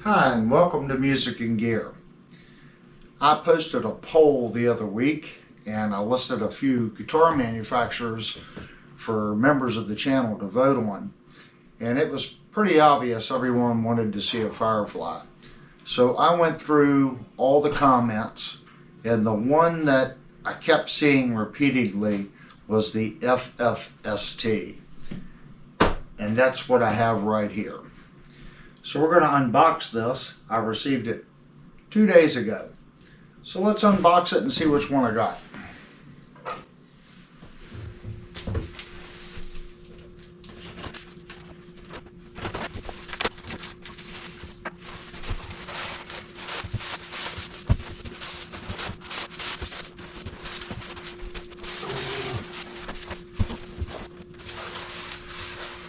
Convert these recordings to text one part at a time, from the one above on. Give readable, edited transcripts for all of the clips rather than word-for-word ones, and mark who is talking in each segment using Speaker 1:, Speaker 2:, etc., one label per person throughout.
Speaker 1: Hi, and welcome to Music and Gear. I posted a poll the other week and I listed a few guitar manufacturers for members of the channel to vote on, and it was pretty obvious everyone wanted to see a Firefly. So I went through all the comments, and the one that I kept seeing repeatedly was the FFST, and that's what I have right here. So we're going to unbox this. I received it 2 days ago. So let's unbox it and see which one I got.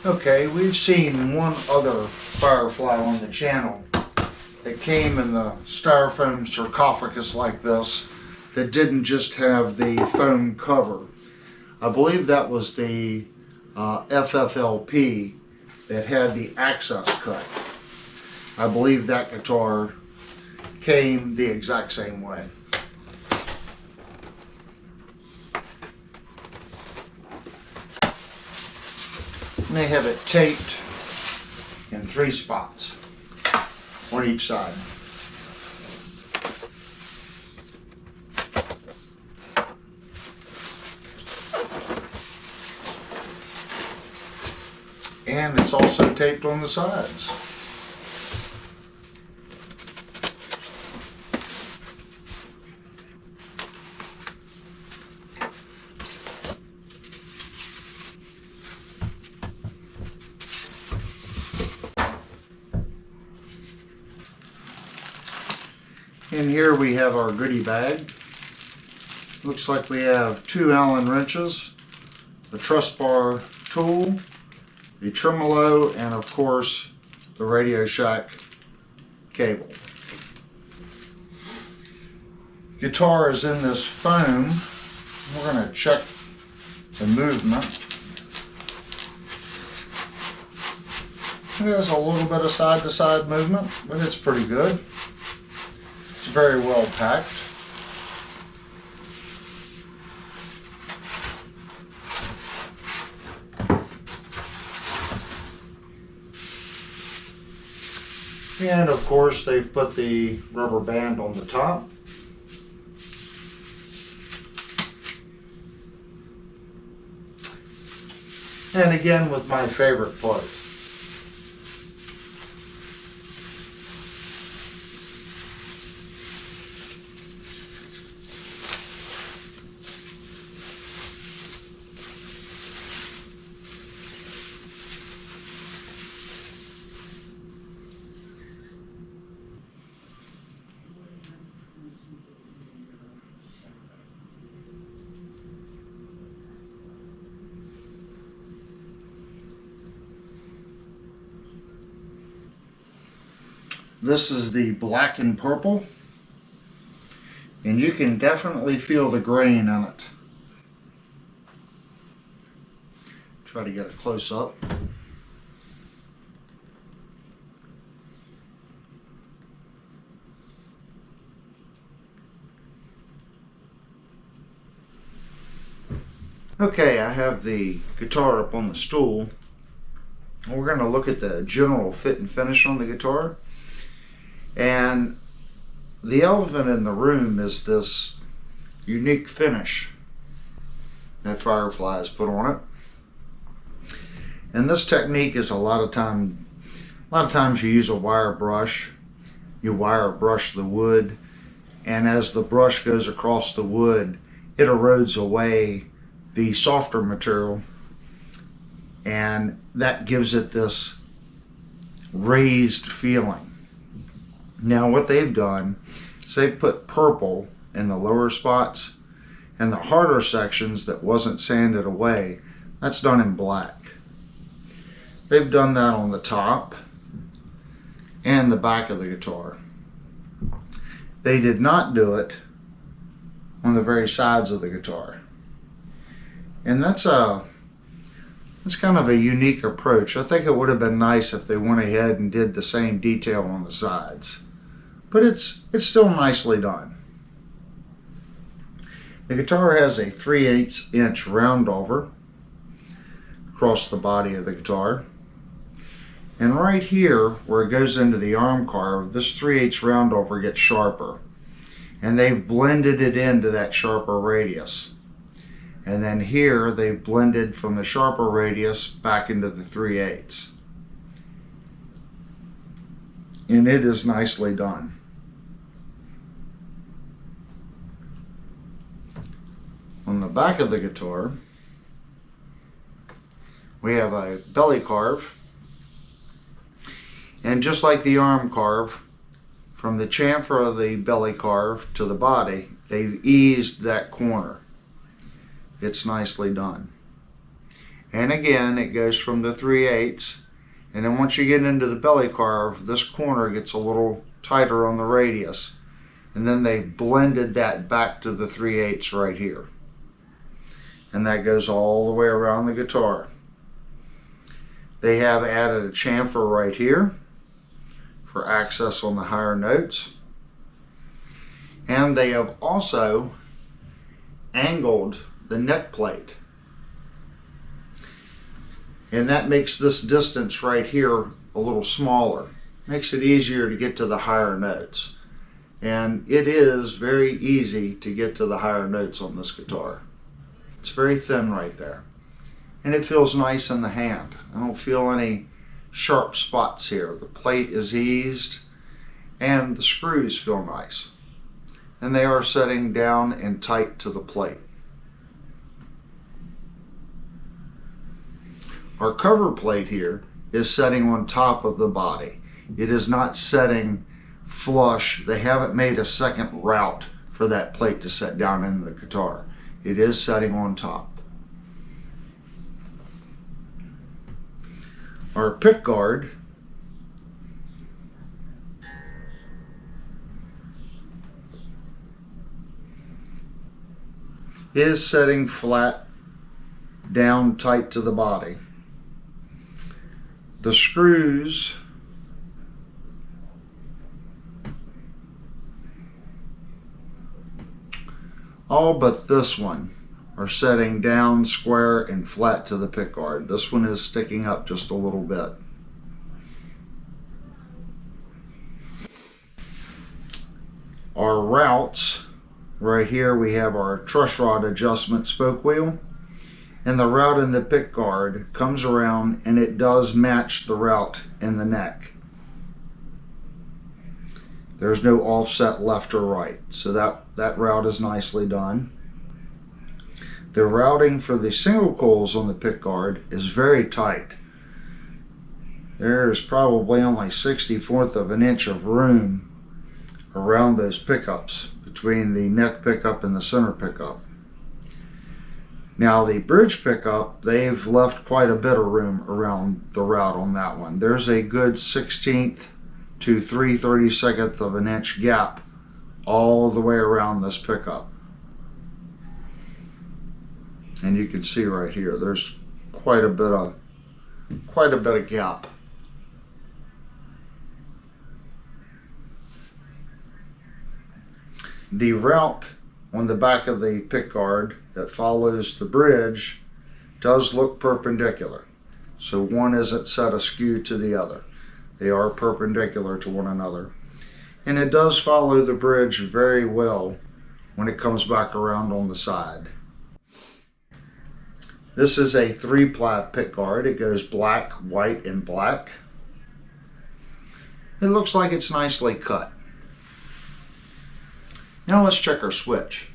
Speaker 1: Okay, we've seen one other Firefly on the channel that came in the styrofoam sarcophagus like this, that didn't just have the foam cover. I believe that was the FFLP that had the access cut. I believe that guitar came the exact same way. And they have it taped in 3 spots on each side. And it's also taped on the sides. In here we have our goodie bag. Looks like we have 2 Allen wrenches, the truss bar tool, the tremolo, and of course the Radio Shack cable. Guitar is in this foam. We're going to check the movement. There's a little bit of side-to-side movement, but it's pretty good. It's very well packed. And of course they've put the rubber band on the top. And again with my favorite plug. This is the black and purple, and you can definitely feel the grain in it. Try to get a close up. Okay, I have the guitar up on the stool. We're going to look at the general fit and finish on the guitar. And the elephant in the room is this unique finish that Firefly has put on it. And this technique is a lot of times you use a wire brush. You wire brush the wood, and as the brush goes across the wood, it erodes away the softer material, and that gives it this raised feeling. Now what they've done is they've put purple in the lower spots, and the harder sections that wasn't sanded away, that's done in black. They've done that on the top and the back of the guitar. They did not do it on the very sides of the guitar. And that's a It's kind of a unique approach. I think it would have been nice if they went ahead and did the same detail on the sides. But it's still nicely done. The guitar has a 3/8 inch round over across the body of the guitar. And right here, where it goes into the arm carve, this 3/8 round over gets sharper. And they've blended it into that sharper radius. And then here, they've blended from the sharper radius back into the 3/8. And it is nicely done. On the back of the guitar, we have a belly carve. And just like the arm carve, from the chamfer of the belly carve to the body, they've eased that corner. It's nicely done. And again, it goes from the 3/8, and then once you get into the belly carve, this corner gets a little tighter on the radius. And then they've blended that back to the 3/8 right here. And that goes all the way around the guitar. They have added a chamfer right here for access on the higher notes. And they have also angled the neck plate. And that makes this distance right here a little smaller. Makes it easier to get to the higher notes. And it is very easy to get to the higher notes on this guitar. It's very thin right there. And it feels nice in the hand. I don't feel any sharp spots here. The plate is eased and the screws feel nice. And they are setting down and tight to the plate. Our cover plate here is setting on top of the body. It is not setting flush. They haven't made a second route for that plate to set down in the guitar. It is setting on top. Our pick guard is setting flat down tight to the body. The screws all but this one are setting down square and flat to the pick guard. This one is sticking up just a little bit. Our routes, right here we have our truss rod adjustment spoke wheel, and the route in the pick guard comes around and it does match the route in the neck. There's no offset left or right, so that route is nicely done. The routing for the single coils on the pick guard is very tight. There's probably only 1/64 of an inch of room around those pickups between the neck pickup and the center pickup. Now the bridge pickup, they've left quite a bit of room around the route on that one. There's a good 1/16 to 3/32 of an inch gap all the way around this pickup. And you can see right here, there's quite a bit of gap. The route on the back of the pick guard that follows the bridge does look perpendicular. So one isn't set askew to the other. They are perpendicular to one another. And it does follow the bridge very well when it comes back around on the side. This is a 3-ply pick guard. It goes black, white, and black. It looks like it's nicely cut. Now let's check our switch.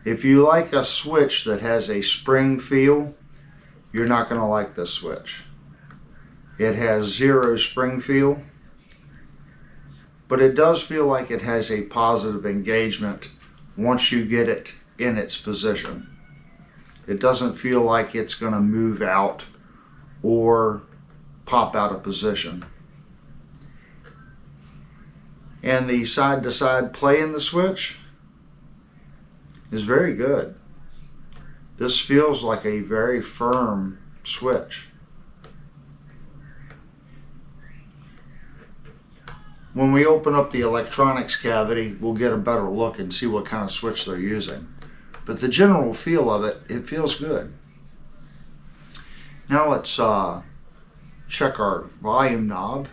Speaker 1: If you like a switch that has a spring feel, you're not going to like this switch. It has 0 spring feel, but it does feel like it has a positive engagement once you get it in its position. It doesn't feel like it's going to move out or pop out of position. and the side-to-side play in the switch is very good. This feels like a very firm switch. When we open up the electronics cavity, we'll get a better look and see what kind of switch they're using. But the general feel of it, it feels good. Now let's check our volume knob.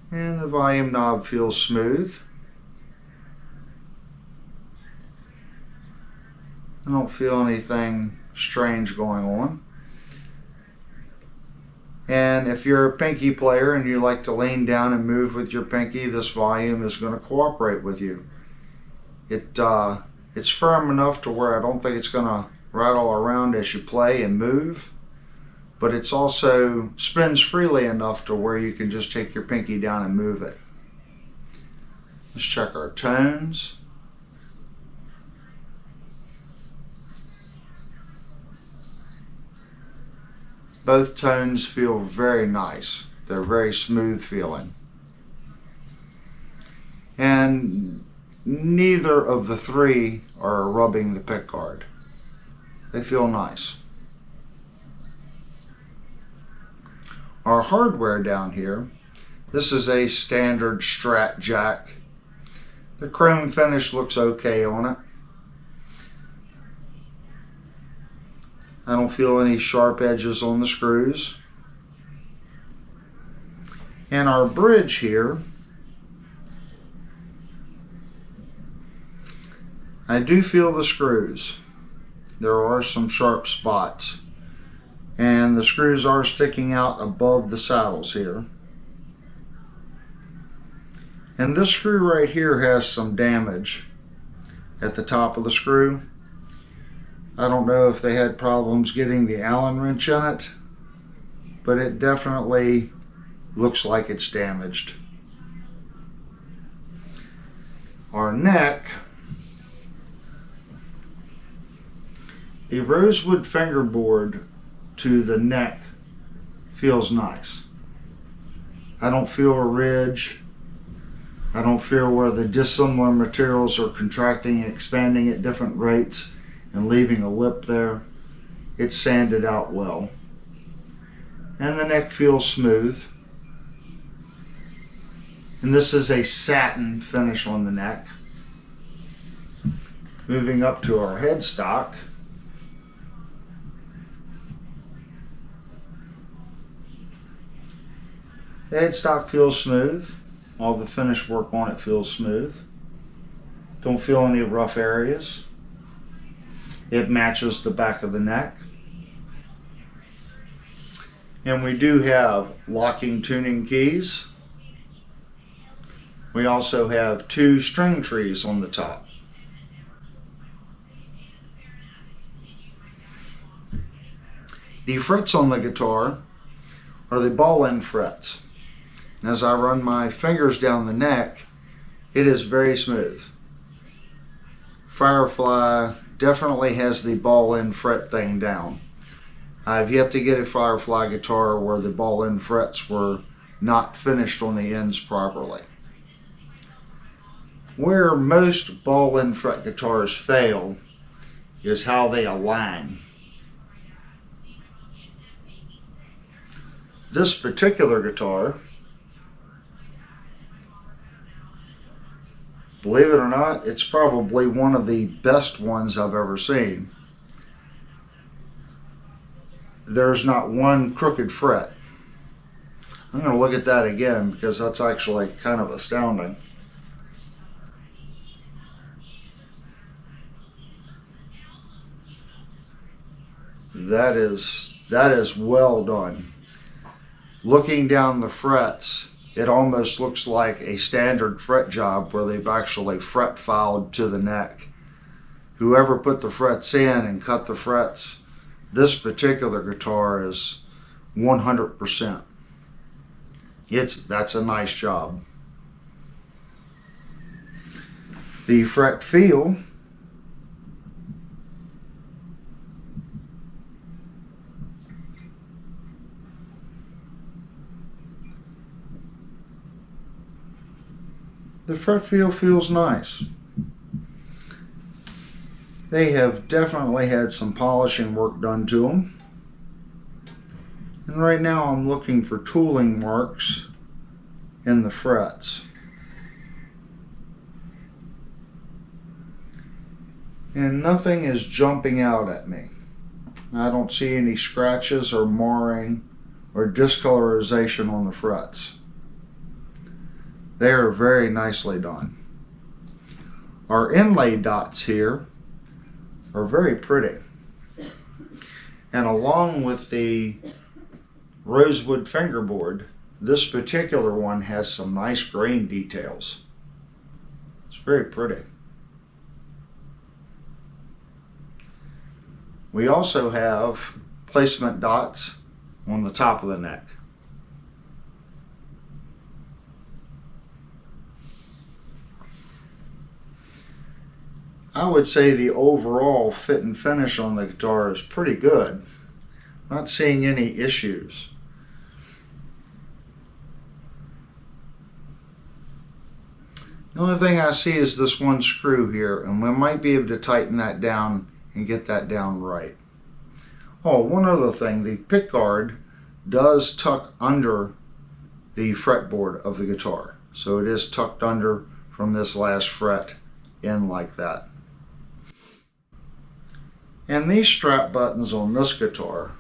Speaker 1: And the volume knob feels smooth. I don't feel anything strange going on. And if you're a pinky player and you like to lean down and move with your pinky, this volume is going to cooperate with you. It's firm enough to where I don't think it's going to rattle around as you play and move, but it's also spins freely enough to where you can just take your pinky down and move it. Let's check our tones. Both tones feel very nice. They're very smooth feeling. And neither of the three are rubbing the pick guard. They feel nice. Our hardware down here, this is a standard Strat jack. The chrome finish looks okay on it. I don't feel any sharp edges on the screws. And our bridge here, I do feel the screws. There are some sharp spots. And the screws are sticking out above the saddles here. And this screw right here has some damage at the top of the screw. I don't know if they had problems getting the Allen wrench in it, but it definitely looks like it's damaged. Our neck, the rosewood fingerboard to the neck feels nice. I don't feel a ridge. I don't feel where the dissimilar materials are contracting and expanding at different rates and leaving a lip there. It's sanded out well. And the neck feels smooth. And this is a satin finish on the neck. Moving up to our headstock. The headstock feels smooth. All the finish work on it feels smooth. Don't feel any rough areas. It matches the back of the neck. And we do have locking tuning keys. We also have 2 string trees on the top. The frets on the guitar are the ball end frets. And as I run my fingers down the neck, it is very smooth. Firefly definitely has the ball end fret thing down. I've yet to get a Firefly guitar where the ball end frets were not finished on the ends properly. Where most ball end fret guitars fail is how they align. This particular guitar, believe it or not, it's probably one of the best ones I've ever seen. There's not one crooked fret. I'm going to look at that again because that's actually kind of astounding. That is well done. Looking down the frets, it almost looks like a standard fret job where they've actually fret filed to the neck. Whoever put the frets in and cut the frets, this particular guitar is 100%. That's a nice job. The fret feel, the fret feel feels nice. They have definitely had some polishing work done to them. And right now I'm looking for tooling marks in the frets. And nothing is jumping out at me. I don't see any scratches or marring or discolorization on the frets. They are very nicely done. Our inlay dots here are very pretty. And along with the rosewood fingerboard, this particular one has some nice grain details. It's very pretty. We also have placement dots on the top of the neck. I would say the overall fit and finish on the guitar is pretty good. Not seeing any issues. The only thing I see is this one screw here, and we might be able to tighten that down and get that down right. Oh, one other thing, the pick guard does tuck under the fretboard of the guitar. So it is tucked under from this last fret in like that. And these strap buttons on this guitar,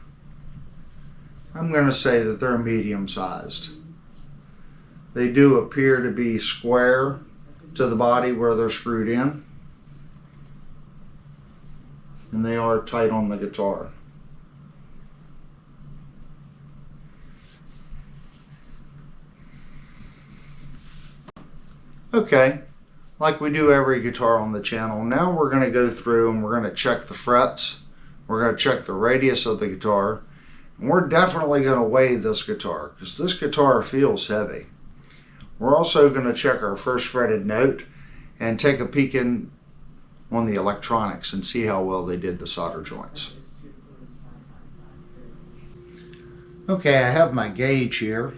Speaker 1: I'm going to say that they're medium sized. They do appear to be square to the body where they're screwed in. And they are tight on the guitar. Okay, like we do every guitar on the channel, now we're going to go through and we're going to check the frets. We're going to check the radius of the guitar. And we're definitely going to weigh this guitar because this guitar feels heavy. We're also going to check our first fretted note and take a peek in on the electronics and see how well they did the solder joints. Okay, I have my gauge here,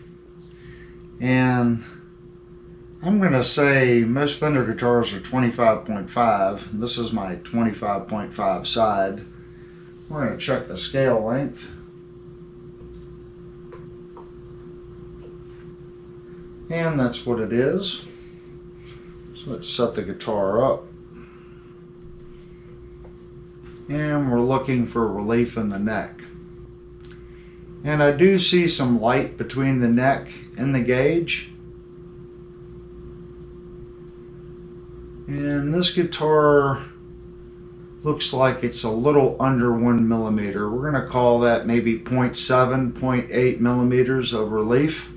Speaker 1: and I'm going to say most Fender guitars are 25.5. This is my 25.5 side. We're going to check the scale length. And that's what it is. So let's set the guitar up. And we're looking for relief in the neck. And I do see some light between the neck and the gauge. And this guitar looks like it's a little under 1 millimeter. We're going to call that maybe 0.7, 0.8 millimeters of relief.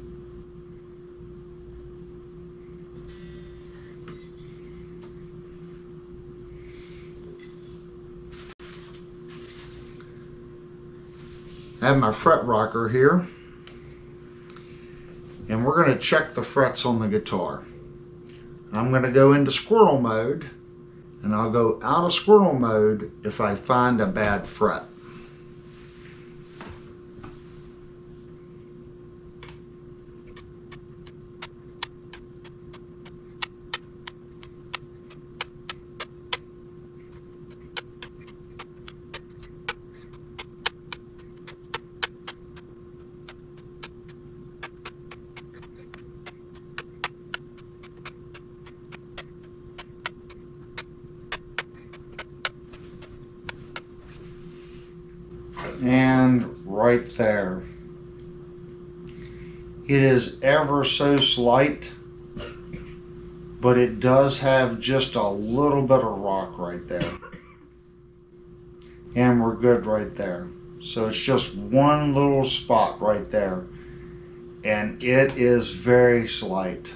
Speaker 1: I have my fret rocker here, and we're going to check the frets on the guitar. I'm going to go into squirrel mode, and I'll go out of squirrel mode if I find a bad fret. And right there. It is ever so slight, but it does have just a little bit of rock right there. And we're good right there. So it's just one little spot right there. And it is very slight.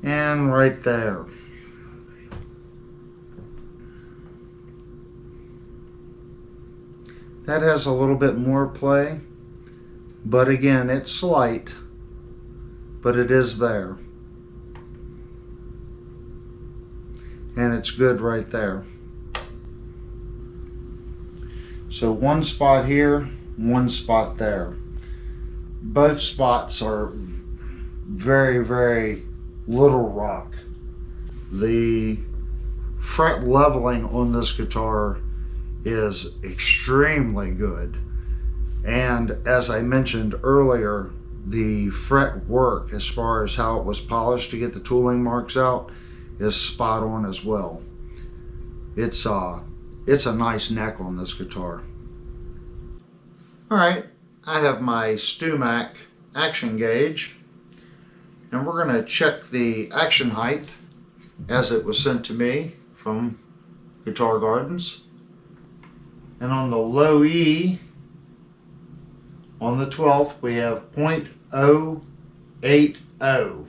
Speaker 1: And right there. That has a little bit more play, but again, it's slight, but it is there. and it's good right there. So one spot here, one spot there. Both spots are very, very little rock. The fret leveling on this guitar is extremely good. And as I mentioned earlier, the fret work as far as how it was polished to get the tooling marks out is spot on as well. It's a nice neck on this guitar. Alright, I have my StewMac action gauge, and we're going to check the action height as it was sent to me from Guitar Gardens. And on the low E, on the 12th, we have 0.080.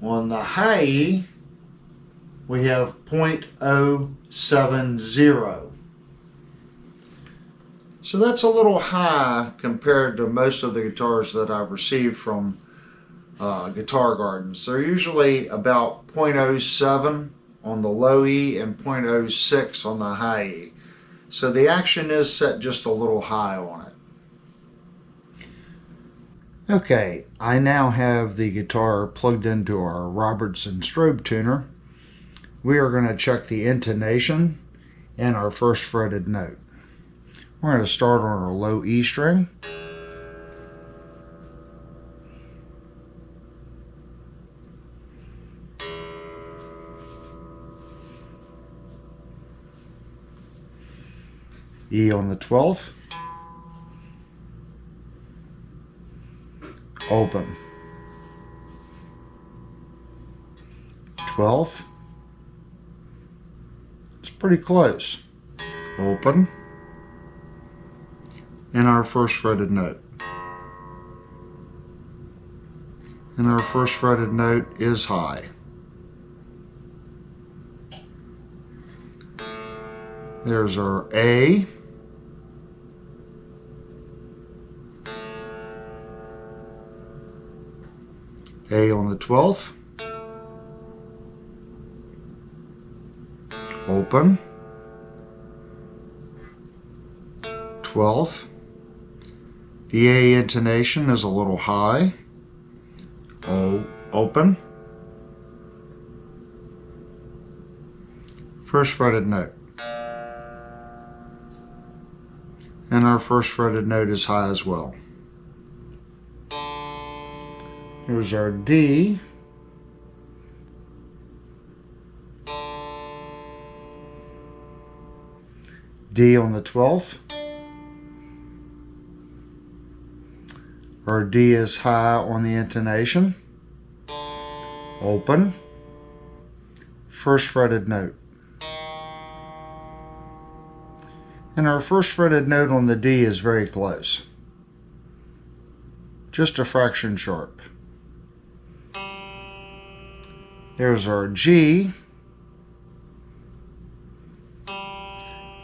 Speaker 1: On the high E, we have 0.070. So that's a little high compared to most of the guitars that I've received from Guitar Gardens. They're usually about 0.07 on the low E and 0.06 on the high E. So the action is set just a little high on it. Okay, I now have the guitar plugged into our Robertson strobe tuner. We are going to check the intonation and our first fretted note. We're going to start on our low E string. E on the 12th. Open. 12th. It's pretty close. Open. And our first fretted note. And our first fretted note is high. There's our A. A on the 12th. Open. 12th. The A intonation is a little high. O, open. First fretted note. And our first fretted note is high as well. Here's our D. D on the 12th. Our D is high on the intonation. Open. First fretted note. And our first fretted note on the D is very close. Just a fraction sharp. There's our G.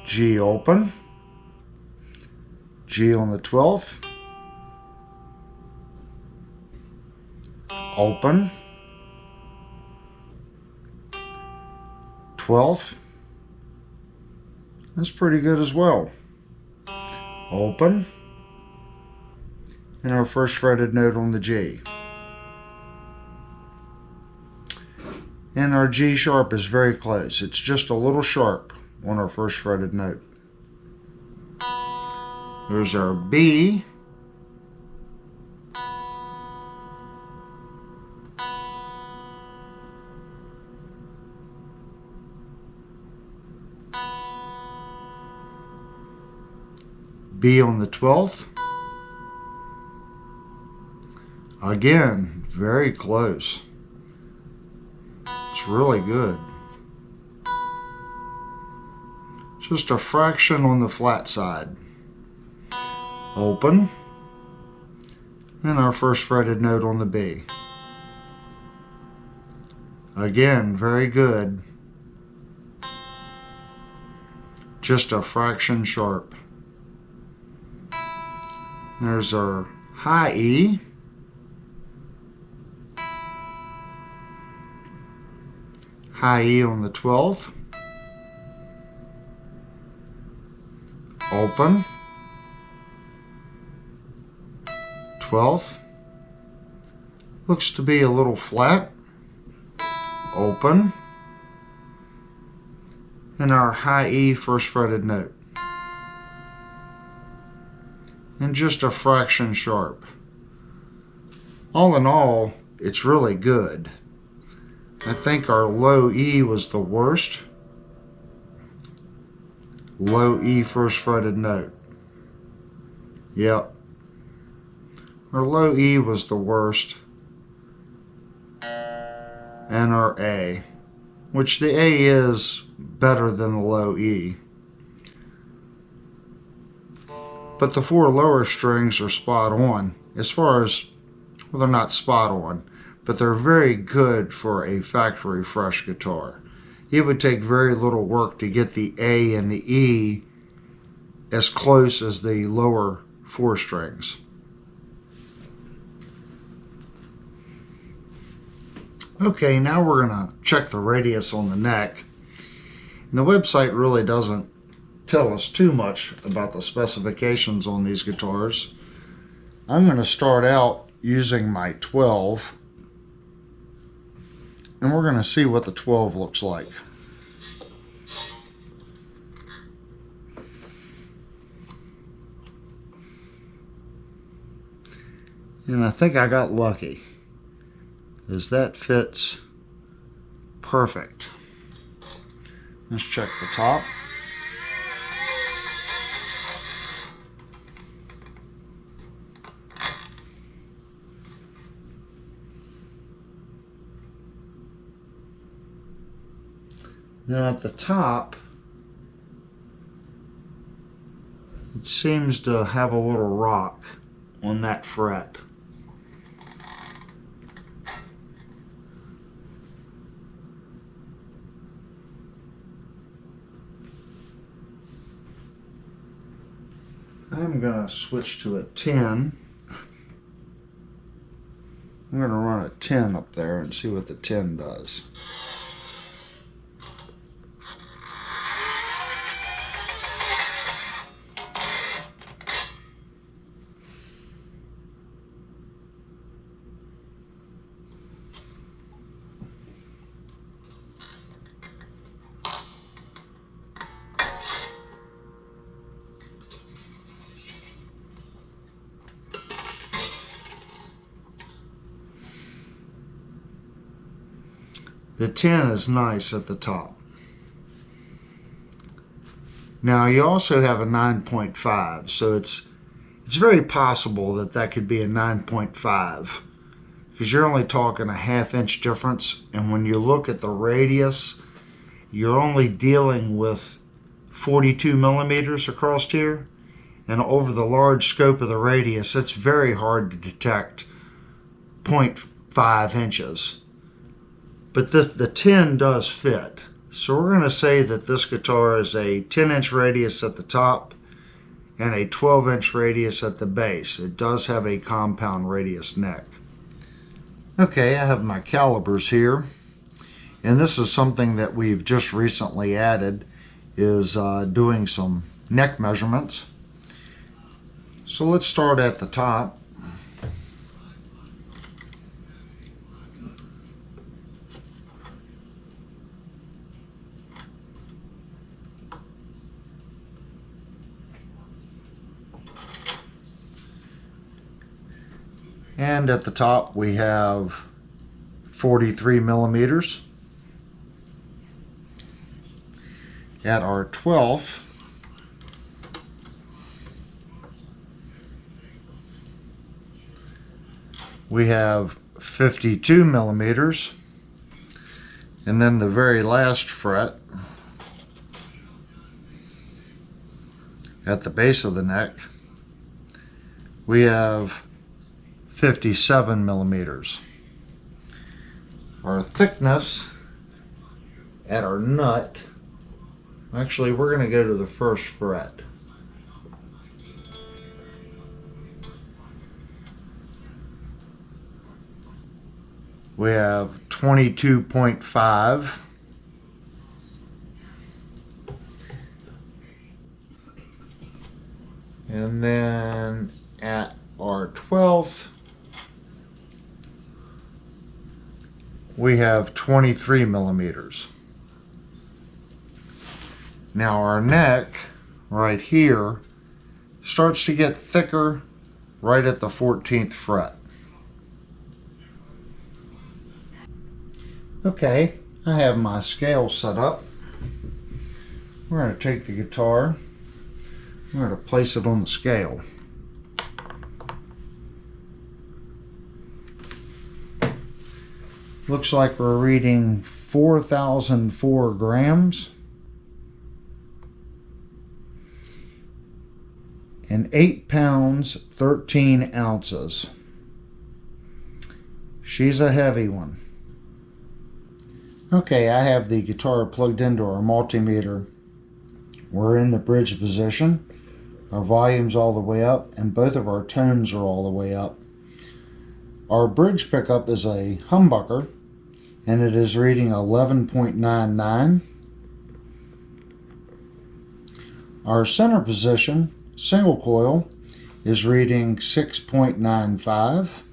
Speaker 1: G open. G on the 12th. Open. 12th. That's pretty good as well. Open. And our first fretted note on the G. And our G sharp is very close. It's just a little sharp on our first fretted note. There's our B. B on the 12th. Again, very close. It's really good. Just a fraction on the flat side. Open. And our first fretted note on the B. Again, very good. Just a fraction sharp. There's our high E. high E on the 12th, open, 12th, looks to be a little flat, open, and our high E first fretted note, and just a fraction sharp. All in all, it's really good. I think our low E was the worst. Low E first fretted note. Yep. Our low E was the worst. And our A, which the A is better than the low E. But the 4 lower strings are spot on as far as, well, they're not spot on, but they're very good for a factory fresh guitar. It would take very little work to get the A and the E as close as the lower 4 strings. Okay, now we're going to check the radius on the neck. And the website really doesn't tell us too much about the specifications on these guitars. I'm going to start out using my 12, and we're going to see what the 12 looks like. And I think I got lucky, because that fits perfect. Let's check the top. Now at the top, it seems to have a little rock on that fret. I'm going to switch to a 10. I'm going to run a 10 up there and see what the 10 does. The 10 is nice at the top. Now you also have a 9.5, so it's very possible that that could be a 9.5, because you're only talking a ½ inch difference, and when you look at the radius, you're only dealing with 42 millimeters across here, and over the large scope of the radius, it's very hard to detect 0.5 inches. But the 10 does fit. So we're going to say that this guitar is a 10-inch radius at the top and a 12-inch radius at the base. It does have a compound radius neck. Okay, I have my calibers here. And this is something that we've just recently added, is doing some neck measurements. So let's start at the top. And at the top we have 43 millimeters. At our 12th, we have 52 millimeters. And then the very last fret at the base of the neck, we have 57 millimeters. Our thickness at our nut, actually we're going to go to the first fret. We have 22.5, And then at our 12th, we have 23 millimeters. Now our neck right here starts to get thicker right at the 14th fret. Okay, I have my scale set up. We're going to take the guitar, we're going to place it on the scale. Looks like we're reading 4,004 grams and 8 pounds 13 ounces. She's a heavy one. Okay, I have the guitar plugged into our multimeter. We're in the bridge position. Our volume's all the way up and both of our tones are all the way up. Our bridge pickup is a humbucker and it is reading 11.99. Our center position single coil is reading 6.95.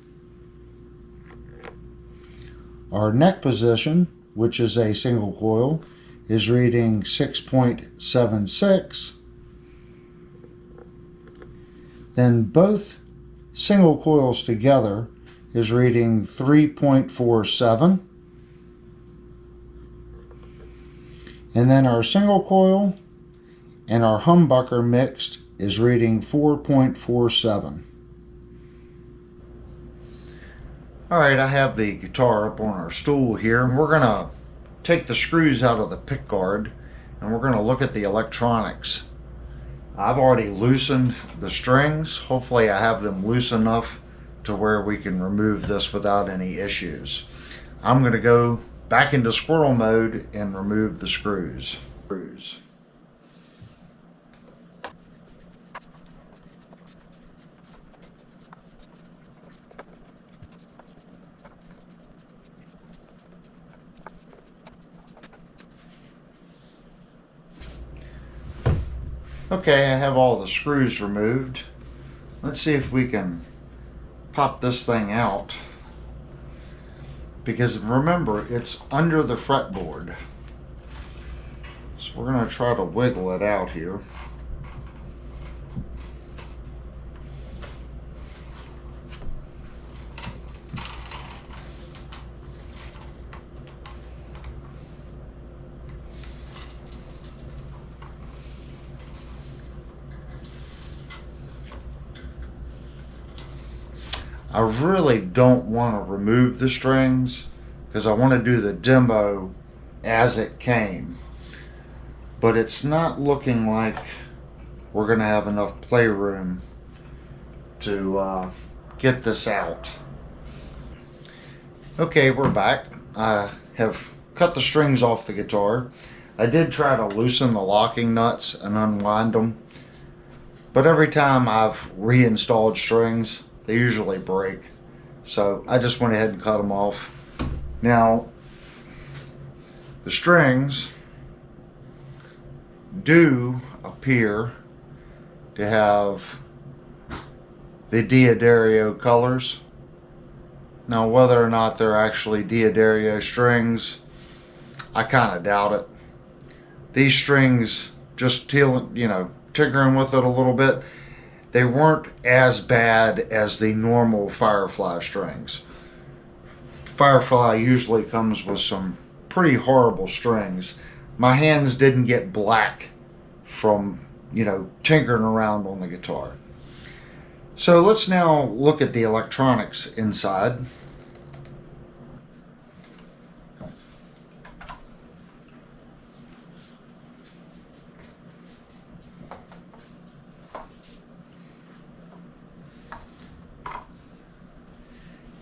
Speaker 1: Our neck position, which is a single coil, is reading 6.76. Then both single coils together is reading 3.47. And then our single coil and our humbucker mixed is reading 4.47. Alright, I have the guitar up on our stool here, and we're going to take the screws out of the pick guard and we're going to look at the electronics. I've already loosened the strings. Hopefully I have them loose enough to where we can remove this without any issues. I'm going to go back into squirrel mode and remove the screws. Okay, I have all the screws removed. Let's see if we can pop this thing out. Because remember, it's under the fretboard. So we're going to try to wiggle it out here. I really don't want to remove the strings because I want to do the demo as it came. But it's not looking like we're going to have enough playroom to get this out. Okay, we're back. I have cut the strings off the guitar. I did try to loosen the locking nuts and unwind them. But every time I've reinstalled strings, they usually break. So I just went ahead and cut them off. Now, the strings do appear to have the D'Addario colors. Now, whether or not they're actually D'Addario strings, I kind of doubt it. These strings, just tinkering with it a little bit, they weren't as bad as the normal Firefly strings. Firefly usually comes with some pretty horrible strings. My hands didn't get black from, tinkering around on the guitar. So let's now look at the electronics inside.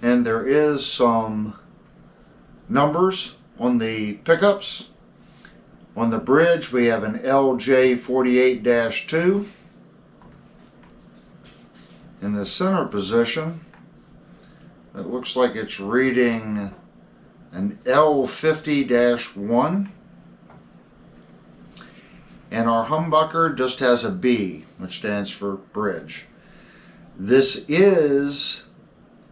Speaker 1: And there is some numbers on the pickups. On the bridge we have an LJ48-2. In the center position, it looks like it's reading an L50-1. And our humbucker just has a B, which stands for bridge. This is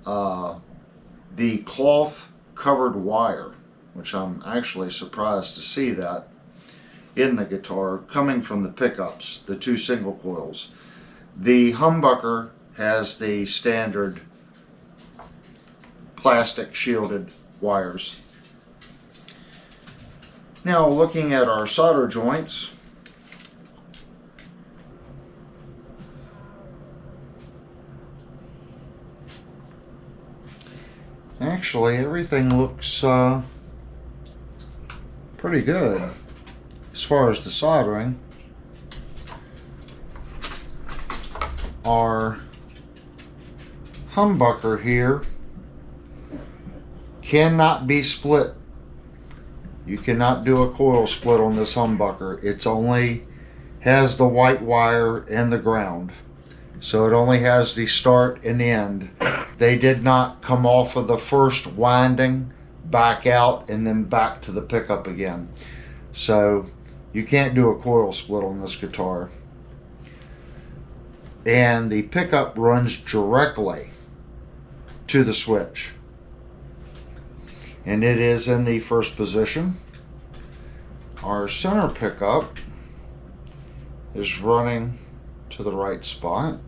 Speaker 1: the cloth covered wire, which I'm actually surprised to see that in the guitar, coming from the pickups, the 2 single coils. The humbucker has the standard plastic shielded wires. Now, looking at our solder joints, actually everything looks pretty good as far as the soldering. Our humbucker here cannot be split. You cannot do a coil split on this humbucker. It's only has the white wire and the ground. So it only has the start and end. They did not come off of the first winding, back out, and then back to the pickup again. So you can't do a coil split on this guitar. And the pickup runs directly to the switch. And it is in the first position. Our center pickup is running to the right spot.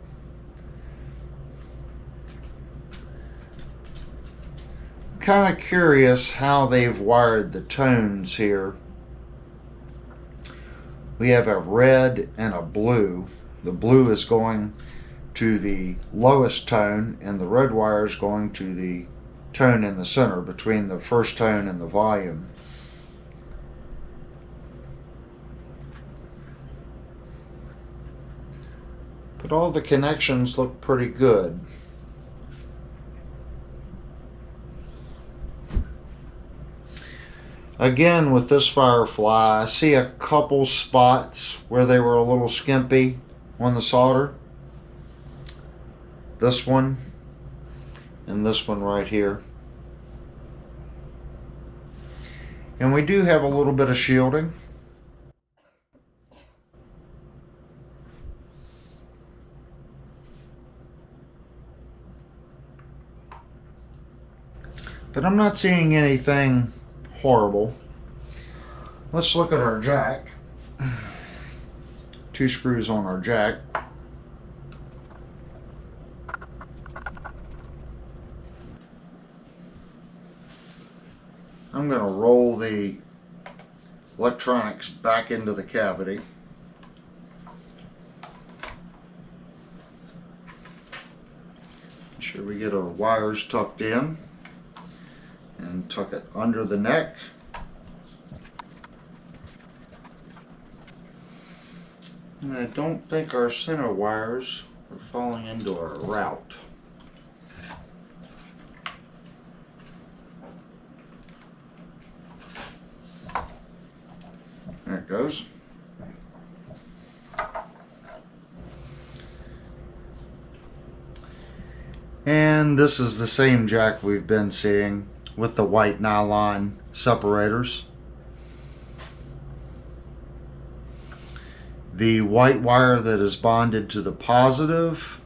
Speaker 1: Kind of curious how they've wired the tones here. We have a red and a blue. The blue is going to the lowest tone, and the red wire is going to the tone in the center between the first tone and the volume. But all the connections look pretty good. Again, with this Firefly, I see a couple spots where they were a little skimpy on the solder. This one and this one right here. And we do have a little bit of shielding. But I'm not seeing anything horrible. Let's look at our jack. 2 screws on our jack. I'm going to roll the electronics back into the cavity. Make sure we get our wires tucked in and tuck it under the neck. And I don't think our center wires are falling into our route. There it goes. And this is the same jack we've been seeing with the white nylon separators. The white wire that is bonded to the positive,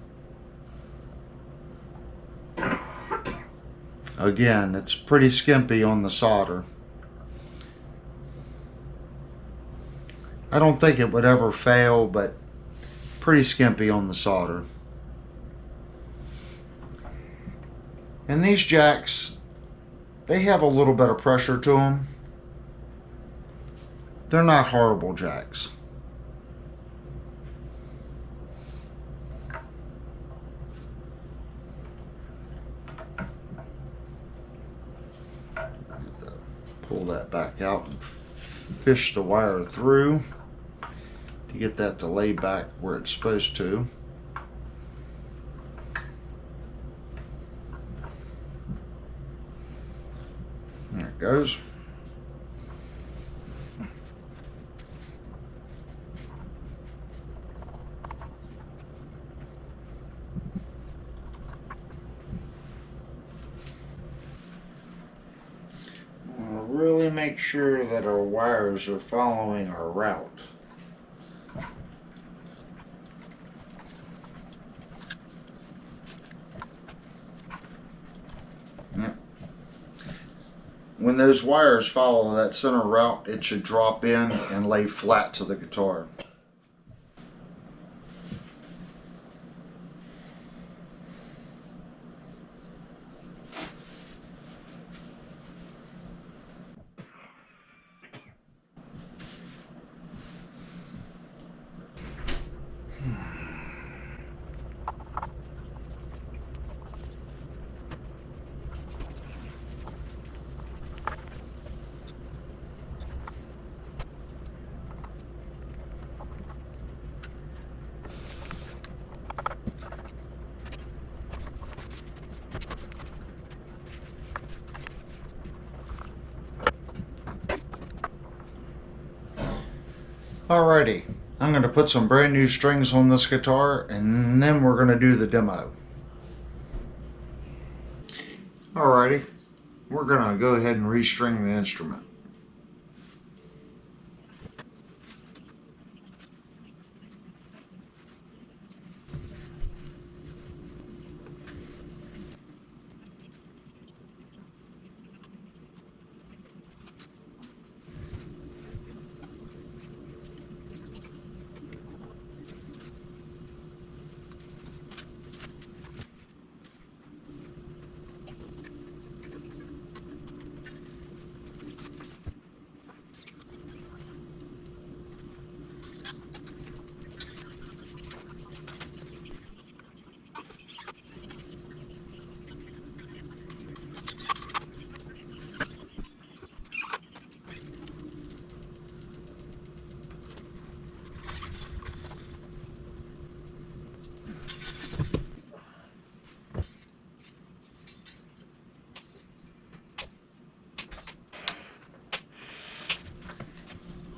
Speaker 1: again, it's pretty skimpy on the solder. I don't think it would ever fail, but pretty skimpy on the solder. And these jacks, they have a little bit of pressure to them. They're not horrible jacks. Pull that back out and fish the wire through to get that to lay back where it's supposed to. There it goes. Really make sure that our wires are following our route. Yep. When those wires follow that center route, it should drop in and lay flat to the guitar. Alrighty, I'm going to put some brand new strings on this guitar and then we're going to do the demo. Alrighty, we're going to go ahead and restring the instrument.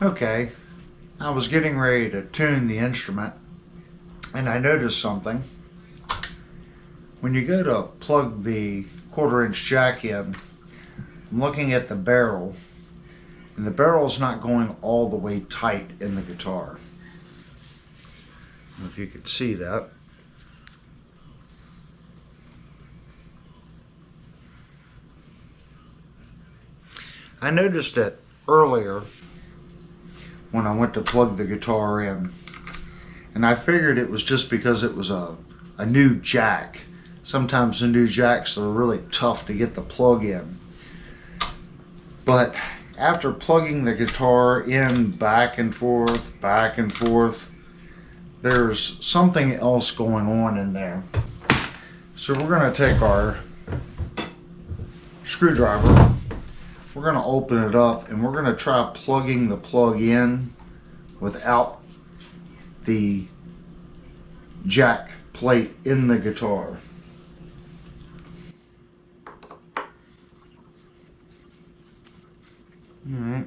Speaker 1: Okay, I was getting ready to tune the instrument and I noticed something. When you go to plug the 1/4 inch jack in, I'm looking at the barrel and the barrel's not going all the way tight in the guitar. I don't know if you could see that. I noticed it earlier when I went to plug the guitar in, and I figured it was just because it was a new jack. Sometimes the new jacks are really tough to get the plug in. But after plugging the guitar in back and forth, there's something else going on in there. So we're going to take our screwdriver, we're going to open it up, and we're going to try plugging the plug in without the jack plate in the guitar. Alright.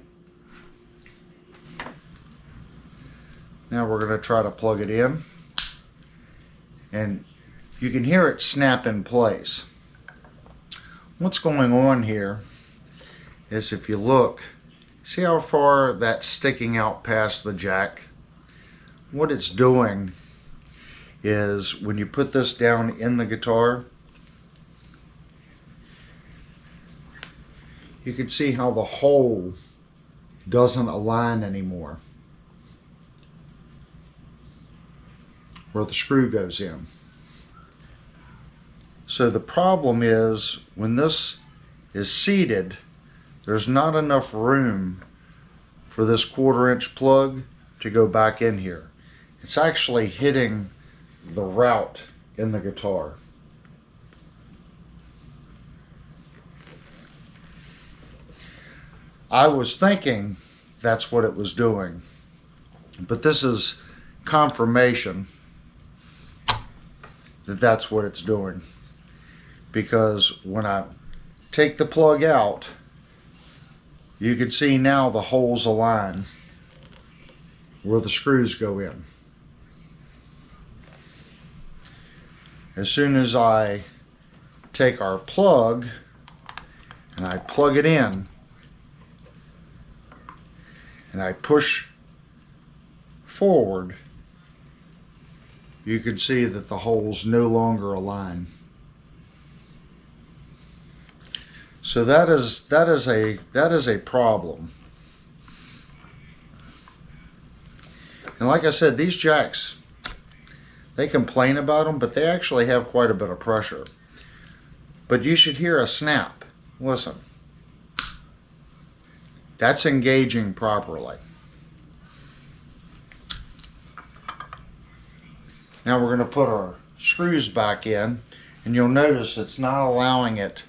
Speaker 1: Now we're going to try to plug it in, and you can hear it snap in place. What's going on here is, if you look, see how far that's sticking out past the jack? What it's doing is, when you put this down in the guitar, you can see how the hole doesn't align anymore where the screw goes in. So the problem is, when this is seated, there's not enough room for this 1/4 inch plug to go back in here. It's actually hitting the route in the guitar. I was thinking that's what it was doing, but this is confirmation that that's what it's doing, because when I take the plug out, you can see now the holes align where the screws go in. As soon as I take our plug and I plug it in and I push forward, you can see that the holes no longer align. So that is a problem. And like I said, these jacks, they complain about them, but they actually have quite a bit of pressure. But you should hear a snap. Listen. That's engaging properly. Now we're going to put our screws back in, and you'll notice it's not allowing it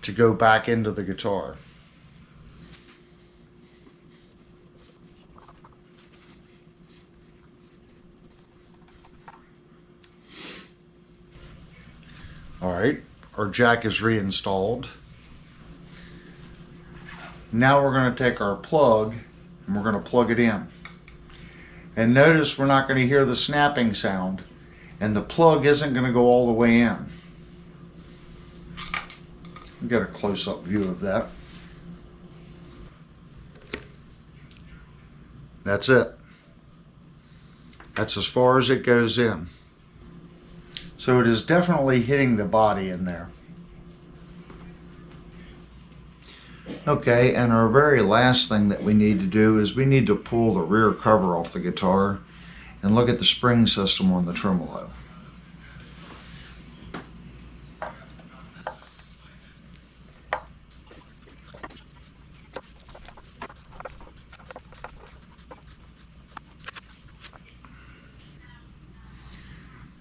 Speaker 1: to go back into the guitar. Alright, our jack is reinstalled. Now we're going to take our plug and we're going to plug it in. And notice we're not going to hear the snapping sound, and the plug isn't going to go all the way in. We've got a close-up view of that. That's it. That's as far as it goes in. So it is definitely hitting the body in there. Okay, and our very last thing that we need to do is we need to pull the rear cover off the guitar and look at the spring system on the tremolo.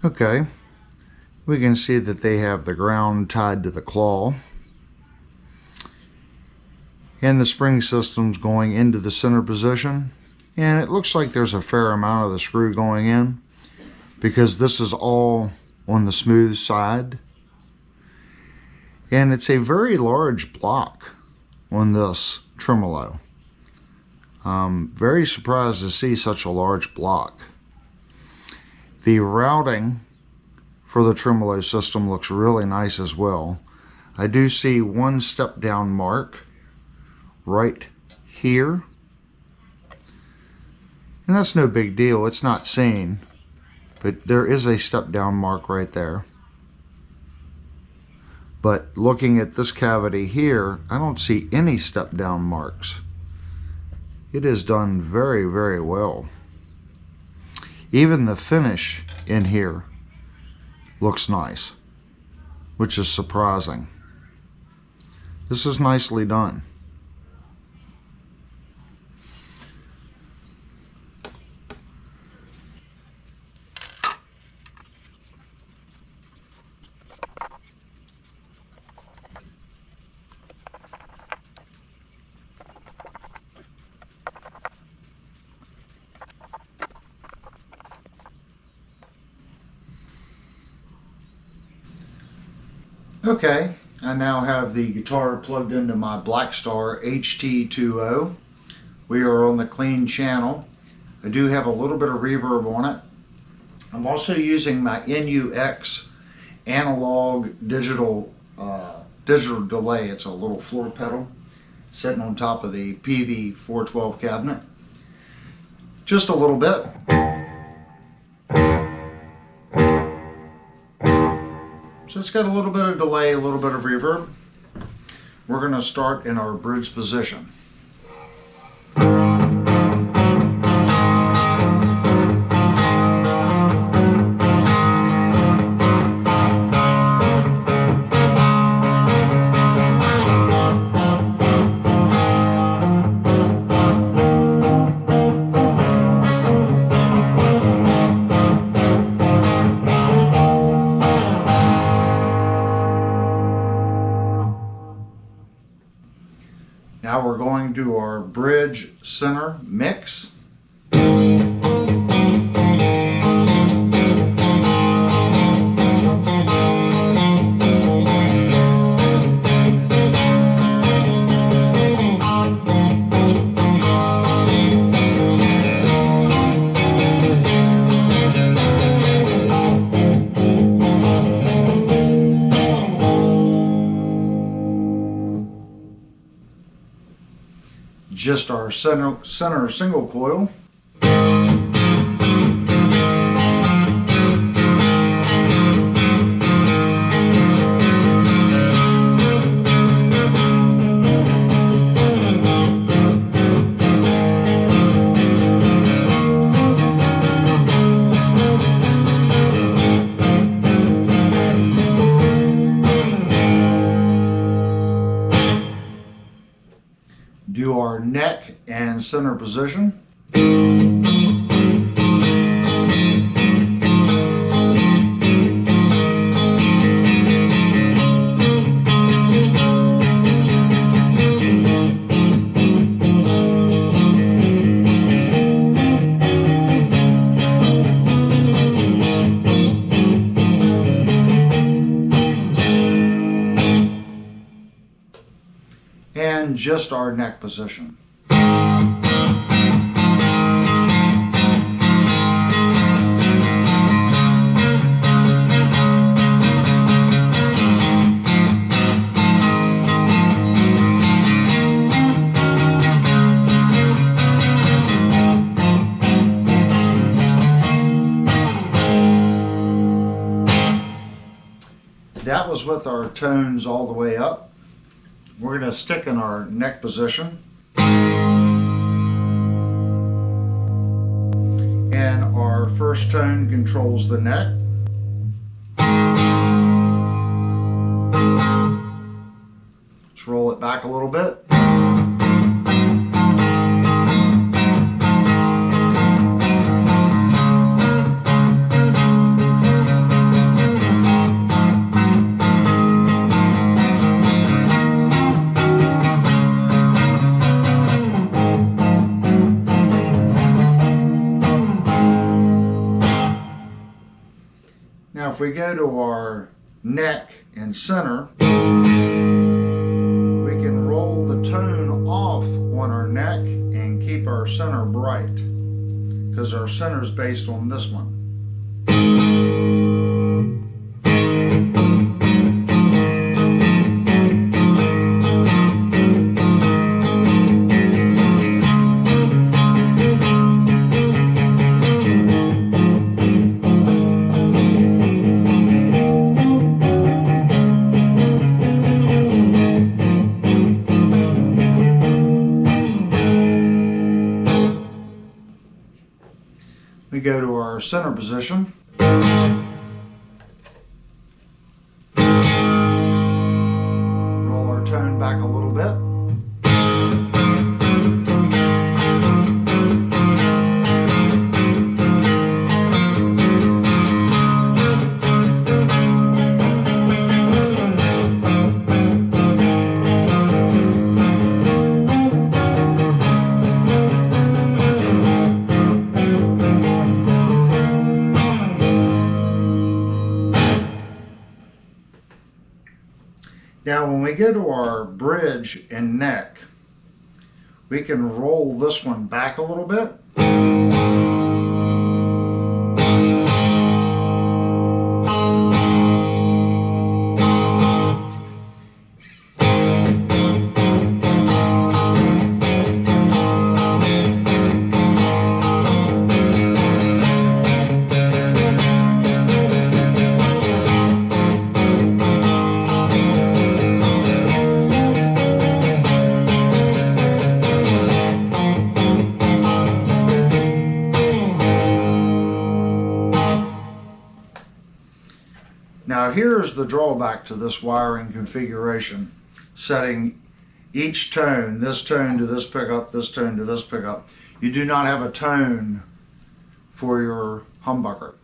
Speaker 1: Okay, we can see that they have the ground tied to the claw, and the spring system's going into the center position, and it looks like there's a fair amount of the screw going in because this is all on the smooth side, and it's a very large block on this tremolo. Very surprised to see such a large block. The routing for the tremolo system looks really nice as well. I do see one step down mark right here, and that's no big deal, it's not seen, but there is a step down mark right there. But looking at this cavity here, I don't see any step down marks. It is done very, very well. Even the finish in here looks nice, which is surprising. This is nicely done. Okay, I now have the guitar plugged into my Blackstar HT20. We are on the clean channel. I do have a little bit of reverb on it. I'm also using my NUX analog digital delay. It's a little floor pedal sitting on top of the PV412 cabinet. Just a little bit. So it's got a little bit of delay, a little bit of reverb. We're going to start in our bridge position. Now we're going to our bridge center mix. Just our center single coil. and center position. And just our neck position. That was with our tones all the way up. We're going to stick in our neck position. And our first tone controls the neck. Let's roll it back a little bit. Now if we go to our neck and center, we can roll the tone off on our neck and keep our center bright, because our center is based on this one. We go to our center position. Roll our tone back a little bit. Now when we go to our bridge and neck, we can roll this one back a little bit. Now here's the drawback to this wiring configuration, setting each tone, this tone to this pickup, this tone to this pickup. You do not have a tone for your humbucker.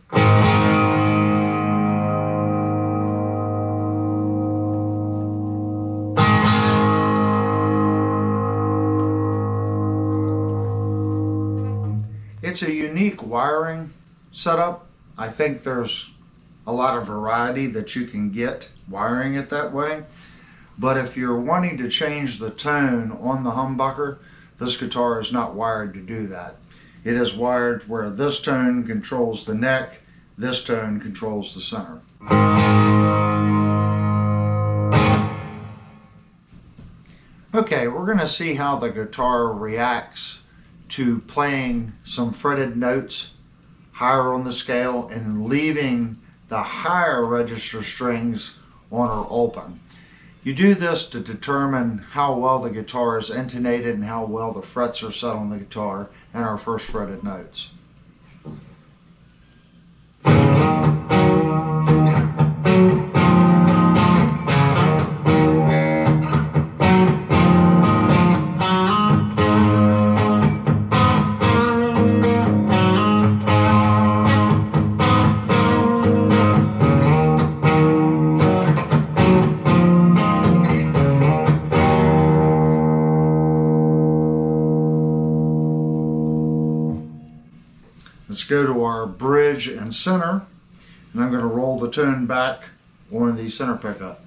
Speaker 1: It's a unique wiring setup. I think there's a lot of variety that you can get wiring it that way. But if you're wanting to change the tone on the humbucker, this guitar is not wired to do that. It is wired where this tone controls the neck, this tone controls the center. Okay, we're going to see how the guitar reacts to playing some fretted notes higher on the scale and leaving the higher register strings on or open. You do this to determine how well the guitar is intonated and how well the frets are set on the guitar and our first fretted notes. Let's go to our bridge and center, and I'm going to roll the tone back on the center pickup.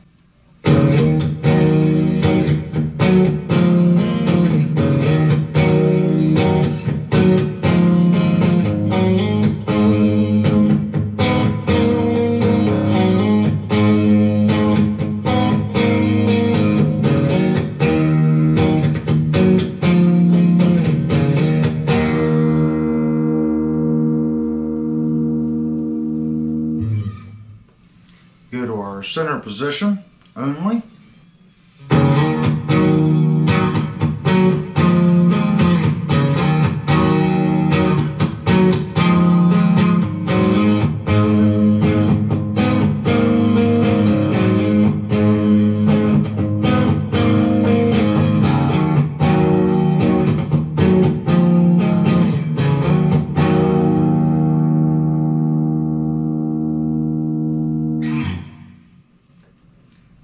Speaker 1: Go to our center position only.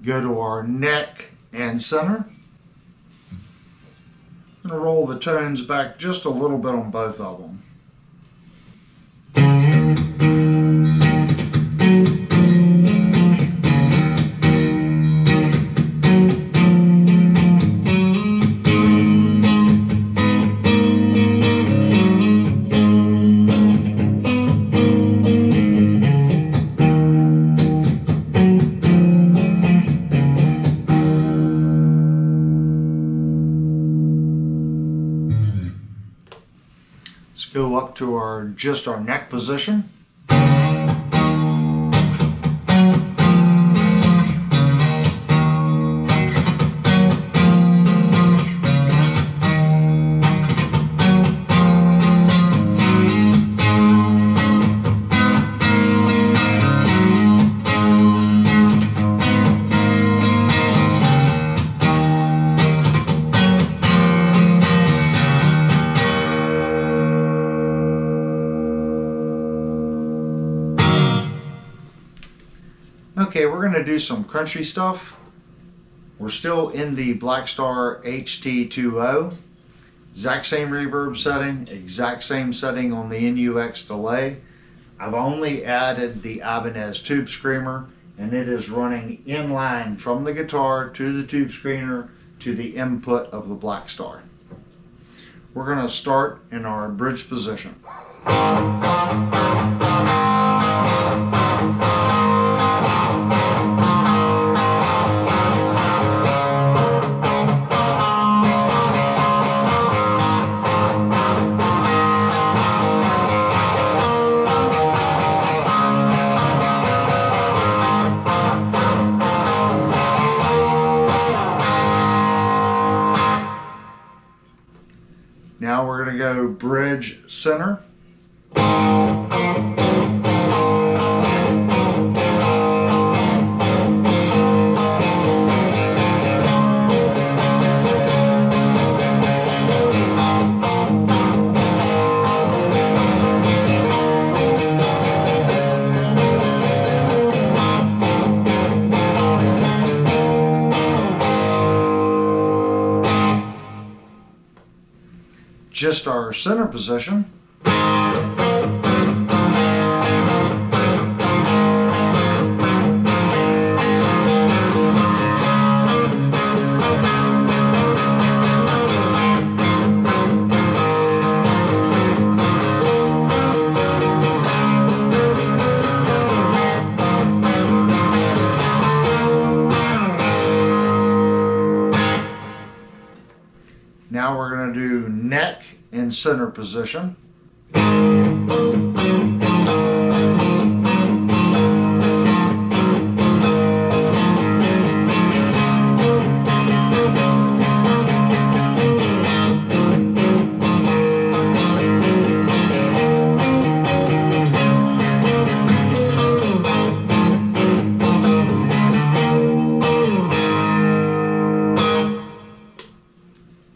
Speaker 1: Go to our neck and center. I'm going to roll the tones back just a little bit on both of them. Let's go up to just our neck position. Okay, we're going to do some crunchy stuff. We're still in the Blackstar HT20. Exact same reverb setting, exact same setting on the NUX delay. I've only added the Ibanez tube screamer, and it is running in line from the guitar to the tube screener to the input of the Blackstar. We're going to start in our bridge position. Now we're going to go bridge center. Just our center position. Now we're going to do neck in center position.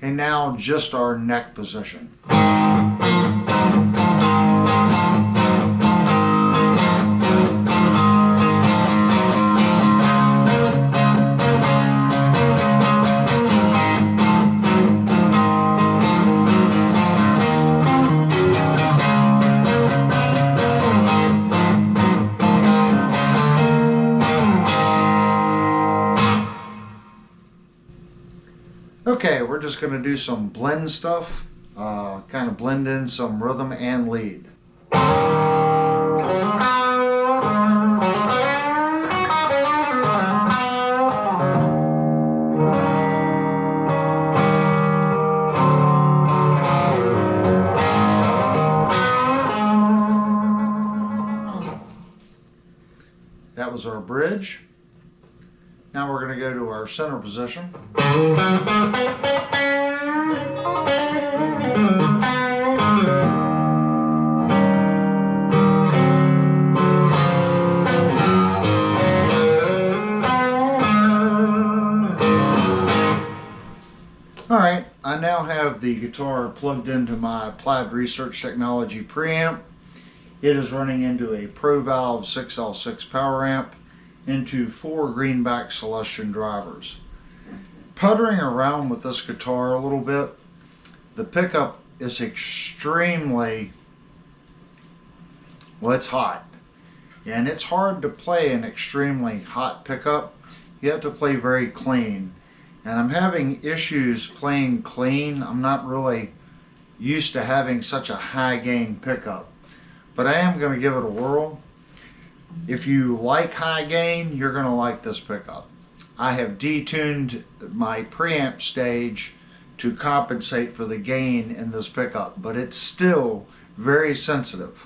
Speaker 1: And now just our neck position. just going to do some blend stuff, kind of blend in some rhythm and lead. That was our bridge. Now we're going to go to our center position. Alright, I now have the guitar plugged into my Applied Research Technology preamp. It is running into a Pro Valve 6L6 power amp into 4 greenback Celestion drivers. Puttering around with this guitar a little bit, the pickup is extremely, well, it's hot. And it's hard to play an extremely hot pickup. You have to play very clean. And I'm having issues playing clean. I'm not really used to having such a high gain pickup. But I am going to give it a whirl. If you like high gain, you're going to like this pickup. I have detuned my preamp stage to compensate for the gain in this pickup, but it's still very sensitive.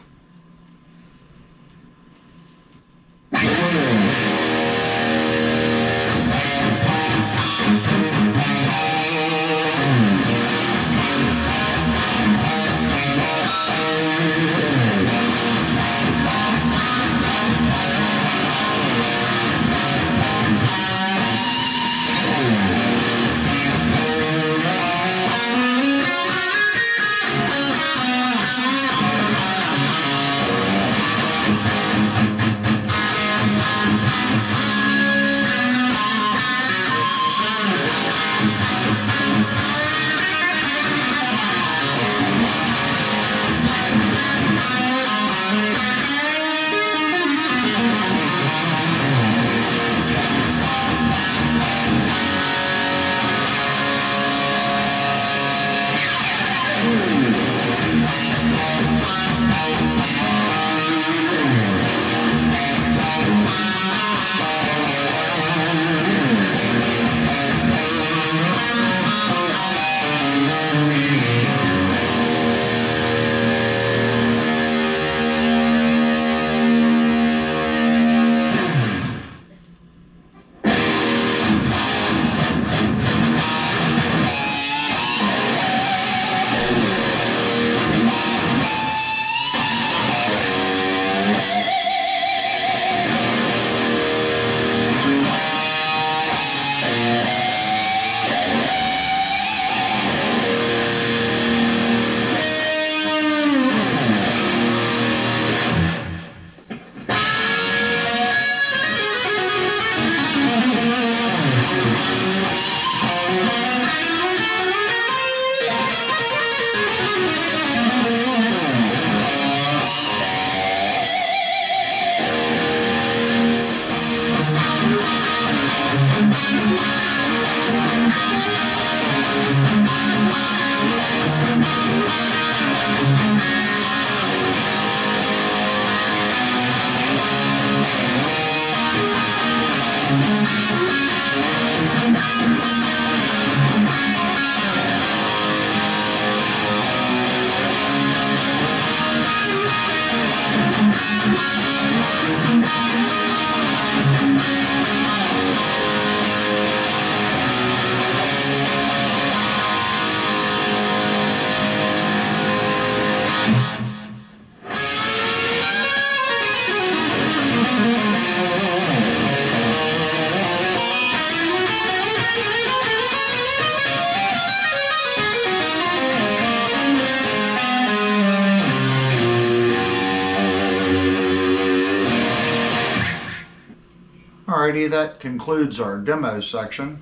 Speaker 1: Alrighty, that concludes our demo section,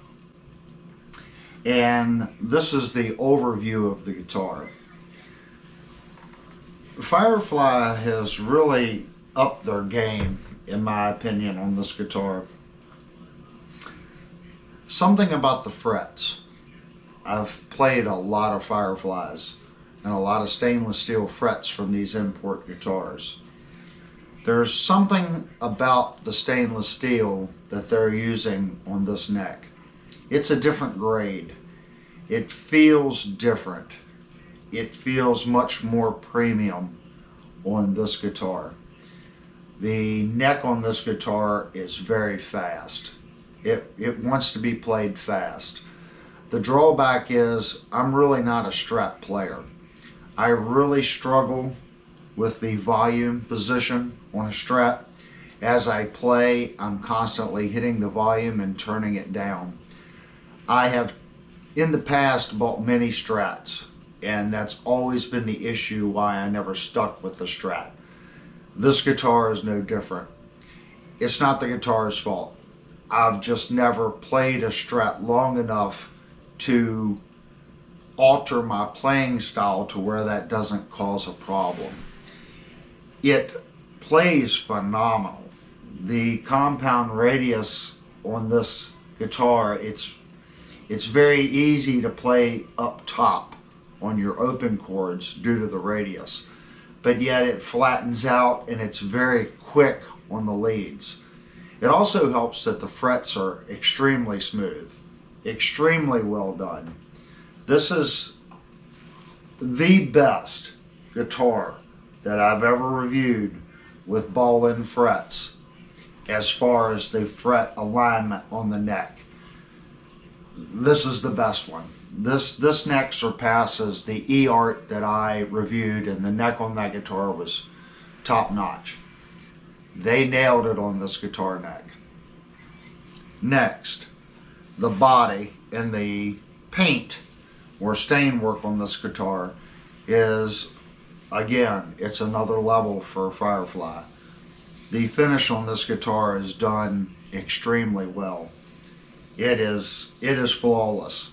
Speaker 1: and this is the overview of the guitar. Firefly has really upped their game, in my opinion, on this guitar. Something about the frets. I've played a lot of Fireflies and a lot of stainless steel frets from these import guitars. There's something about the stainless steel that they're using on this neck. It's a different grade. It feels different. It feels much more premium on this guitar. The neck on this guitar is very fast. It wants to be played fast. The drawback is I'm really not a Strat player. I really struggle with the volume position on a Strat. As I play, I'm constantly hitting the volume and turning it down. I have in the past bought many Strats, and that's always been the issue why I never stuck with the Strat. This guitar is no different. It's not the guitar's fault. I've just never played a Strat long enough to alter my playing style to where that doesn't cause a problem. It plays phenomenal. The compound radius on this guitar, it's very easy to play up top on your open chords due to the radius, but yet it flattens out and it's very quick on the leads. It also helps that the frets are extremely smooth, extremely well done. This is the best guitar that I've ever reviewed with ball-in frets as far as the fret alignment on the neck. This is the best one. This neck surpasses the E-Art that I reviewed, and the neck on that guitar was top notch. They nailed it on this guitar neck. Next, the body and the paint or stain work on this guitar is, again, it's another level for Firefly. The finish on this guitar is done extremely well. It is flawless.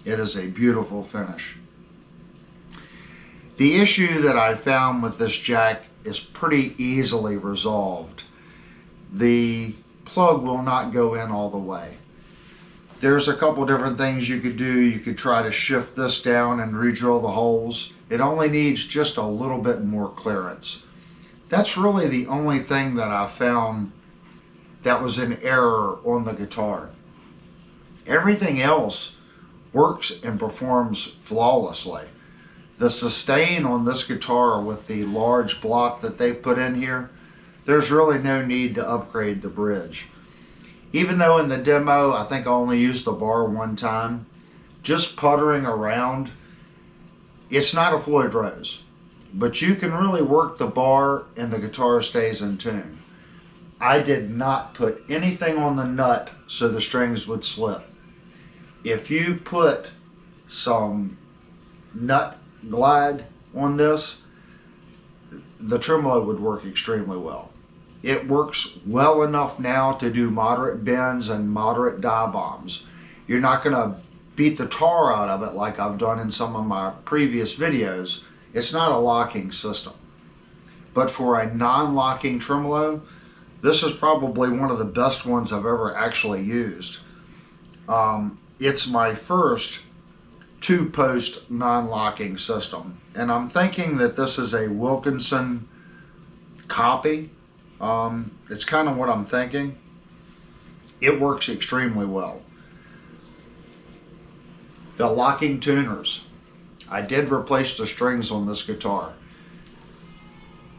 Speaker 1: It is a beautiful finish. The issue that I found with this jack is pretty easily resolved. The plug will not go in all the way. There's a couple different things you could do. You could try to shift this down and re-drill the holes. It only needs just a little bit more clearance. That's really the only thing that I found that was an error on the guitar. Everything else works and performs flawlessly. The sustain on this guitar with the large block that they put in here, there's really no need to upgrade the bridge. Even though in the demo I think I only used the bar one time, just puttering around, it's not a Floyd Rose, but you can really work the bar and the guitar stays in tune. I did not put anything on the nut so the strings would slip. If you put some nut glide on this, the tremolo would work extremely well. It works well enough now to do moderate bends and moderate die bombs. You're not going to beat the tar out of it like I've done in some of my previous videos. It's not a locking system. But for a non-locking tremolo, this is probably one of the best ones I've ever actually used. It's my first two-post non-locking system, and I'm thinking that this is a Wilkinson copy. It's kind of what I'm thinking. It works extremely well. The locking tuners. I did replace the strings on this guitar.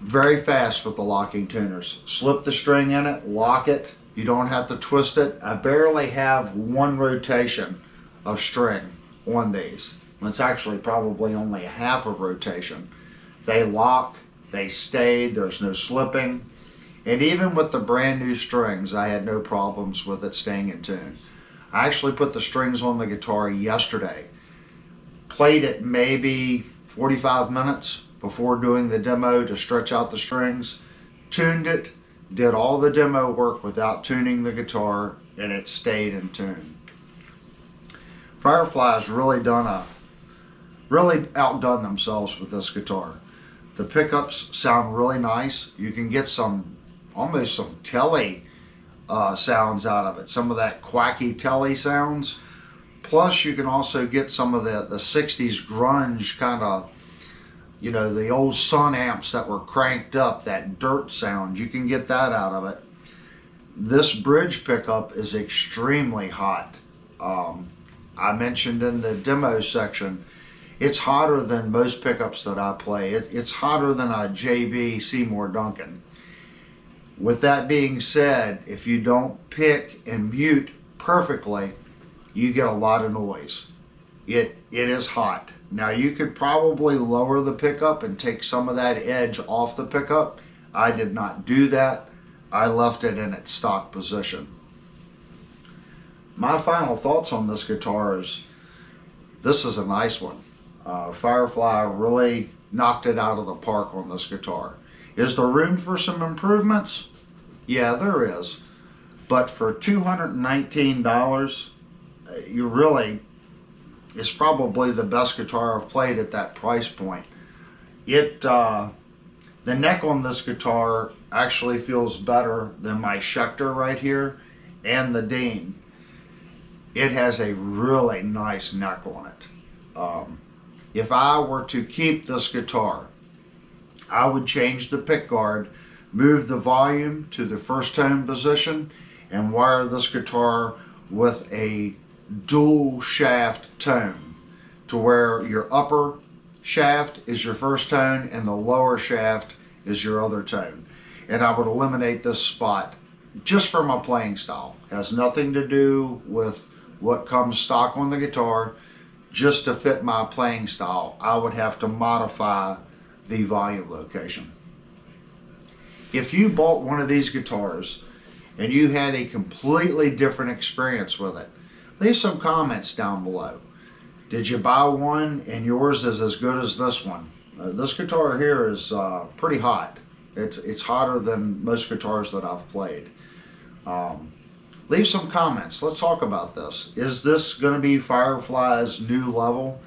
Speaker 1: Very fast with the locking tuners. Slip the string in it, lock it. You don't have to twist it. I barely have one rotation of string on these. It's actually probably only half a rotation. They lock, they stay, there's no slipping. And even with the brand new strings, I had no problems with it staying in tune. I actually put the strings on the guitar yesterday. Played it maybe 45 minutes before doing the demo to stretch out the strings. Tuned it, did all the demo work without tuning the guitar, and it stayed in tune. Firefly's really outdone themselves with this guitar. The pickups sound really nice. You can get almost some telly sounds out of it. Some of that quacky telly sounds, Plus, you can also get some of the 60s grunge kind of, you know, the old Sun amps that were cranked up, that dirt sound. You can get that out of it. This bridge pickup is extremely hot. I mentioned in the demo section, it's hotter than most pickups that I play. It's hotter than a JB Seymour Duncan. With that being said, if you don't pick and mute perfectly, you get a lot of noise. It is hot. Now you could probably lower the pickup and take some of that edge off the pickup. I did not do that. I left it in its stock position. My final thoughts on this guitar is, this is a nice one. Firefly really knocked it out of the park on this guitar. Is there room for some improvements? Yeah, there is. But for $219, you really, it's probably the best guitar I've played at that price point. The neck on this guitar actually feels better than my Schecter right here and the Dean. It has a really nice neck on it. If I were to keep this guitar, I would change the pick guard, move the volume to the first tone position, and wire this guitar with a dual shaft tone, to where your upper shaft is your first tone and the lower shaft is your other tone. And I would eliminate this spot just for my playing style. It has nothing to do with what comes stock on the guitar. Just to fit my playing style, I would have to modify the volume location. If you bought one of these guitars and you had a completely different experience with it, leave some comments down below. Did you buy one and yours is as good as this one? This guitar here is pretty hot. It's hotter than most guitars that I've played. Leave some comments. Let's talk about this. Is this going to be Firefly's new level?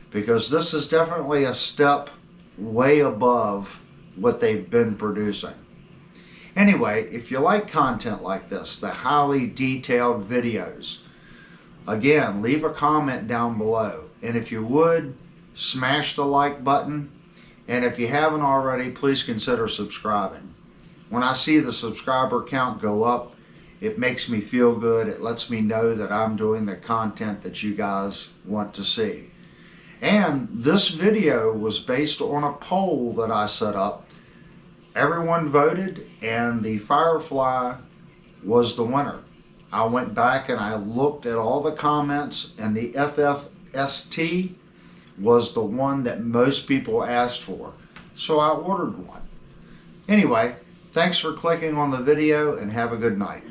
Speaker 1: Because this is definitely a step way above what they've been producing. Anyway, if you like content like this, the highly detailed videos, again, leave a comment down below. And if you would, smash the like button. And if you haven't already, please consider subscribing. When I see the subscriber count go up, it makes me feel good. It lets me know that I'm doing the content that you guys want to see. And this video was based on a poll that I set up. Everyone voted and the Firefly was the winner. I went back and I looked at all the comments, and the FFST was the one that most people asked for. So I ordered one. Anyway, thanks for clicking on the video and have a good night.